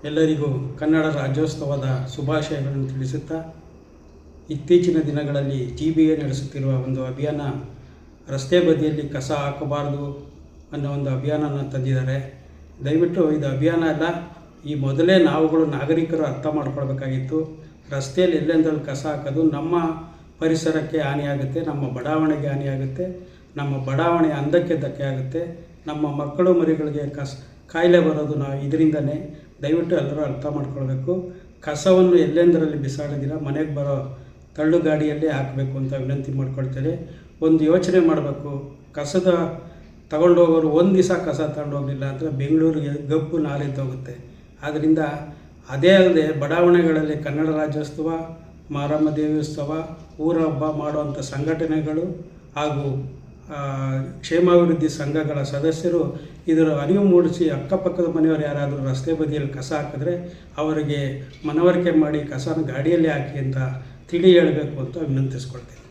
ಎಲ್ಲರಿಗೂ ಕನ್ನಡ ರಾಜ್ಯೋತ್ಸವದ ಶುಭಾಶಯಗಳನ್ನು ತಿಳಿಸುತ್ತಾ, ಇತ್ತೀಚಿನ ದಿನಗಳಲ್ಲಿ GBA ನಡೆಸುತ್ತಿರುವ ಒಂದು ಅಭಿಯಾನ, ರಸ್ತೆ ಬದಿಯಲ್ಲಿ ಕಸ ಹಾಕಬಾರ್ದು ಅನ್ನೋ ಒಂದು ಅಭಿಯಾನನ ತಂದಿದ್ದಾರೆ. ದಯವಿಟ್ಟು ಇದು ಅಭಿಯಾನ ಅಲ್ಲ, ಈ ಮೊದಲೇ ನಾವುಗಳು ನಾಗರಿಕರು ಅರ್ಥ ಮಾಡ್ಕೊಳ್ಬೇಕಾಗಿತ್ತು. ರಸ್ತೆಯಲ್ಲಿ ಎಲ್ಲೆಂದರಲ್ಲಿ ಕಸ ಹಾಕೋದು ನಮ್ಮ ಪರಿಸರಕ್ಕೆ ಹಾನಿಯಾಗುತ್ತೆ, ನಮ್ಮ ಬಡಾವಣೆಗೆ ಹಾನಿಯಾಗುತ್ತೆ, ನಮ್ಮ ಬಡಾವಣೆಯ ಅಂದಕ್ಕೆ ಧಕ್ಕೆ ಆಗುತ್ತೆ, ನಮ್ಮ ಮಕ್ಕಳು ಮರಿಗಳಿಗೆ ಕಾಯಿಲೆ ಬರೋದು ನಾವು ಇದರಿಂದನೇ. ದಯವಿಟ್ಟು ಎಲ್ಲರೂ ಅರ್ಥ ಮಾಡ್ಕೊಳ್ಬೇಕು. ಕಸವನ್ನು ಎಲ್ಲೆಂದರಲ್ಲಿ ಬಿಸಾಡೋದಿಲ್ಲ, ಮನೆಗೆ ಬರೋ ತಳ್ಳು ಗಾಡಿಯಲ್ಲೇ ಹಾಕಬೇಕು ಅಂತ ವಿನಂತಿ ಮಾಡ್ಕೊಳ್ತೇನೆ. ಒಂದು ಯೋಚನೆ ಮಾಡಬೇಕು, ಕಸದ ತಗೊಂಡೋಗೋರು ಒಂದು ದಿವಸ ಕಸ ತಗೊಂಡೋಗಲಿಲ್ಲ ಅಂದರೆ ಬೆಂಗಳೂರಿಗೆ ಗಬ್ಬು ನಾಲೆದ್ದೋಗುತ್ತೆ. ಆದ್ದರಿಂದ ಅದೇ ಅಲ್ಲದೆ ಬಡಾವಣೆಗಳಲ್ಲಿ ಕನ್ನಡ ರಾಜ್ಯೋತ್ಸವ, ಮಾರಮ್ಮ ದೇವಿ ಉತ್ಸವ, ಊರ ಹಬ್ಬ ಮಾಡುವಂಥ ಸಂಘಟನೆಗಳು ಹಾಗೂ ಕ್ಷೇಮಾಭಿವೃದ್ಧಿ ಸಂಘಗಳ ಸದಸ್ಯರು ಇದರ ಅರಿವು ಮೂಡಿಸಿ ಅಕ್ಕಪಕ್ಕದ ಮನೆಯವರು ಯಾರಾದರೂ ರಸ್ತೆ ಬದಿಯಲ್ಲಿ ಕಸ ಹಾಕಿದ್ರೆ ಅವರಿಗೆ ಮನವರಿಕೆ ಮಾಡಿ ಕಸನ ಗಾಡಿಯಲ್ಲಿ ಹಾಕಿ ಅಂತ ತಿಳಿ ಹೇಳಬೇಕು ಅಂತ ವಿನಂತಿಸ್ಕೊಳ್ತೀನಿ.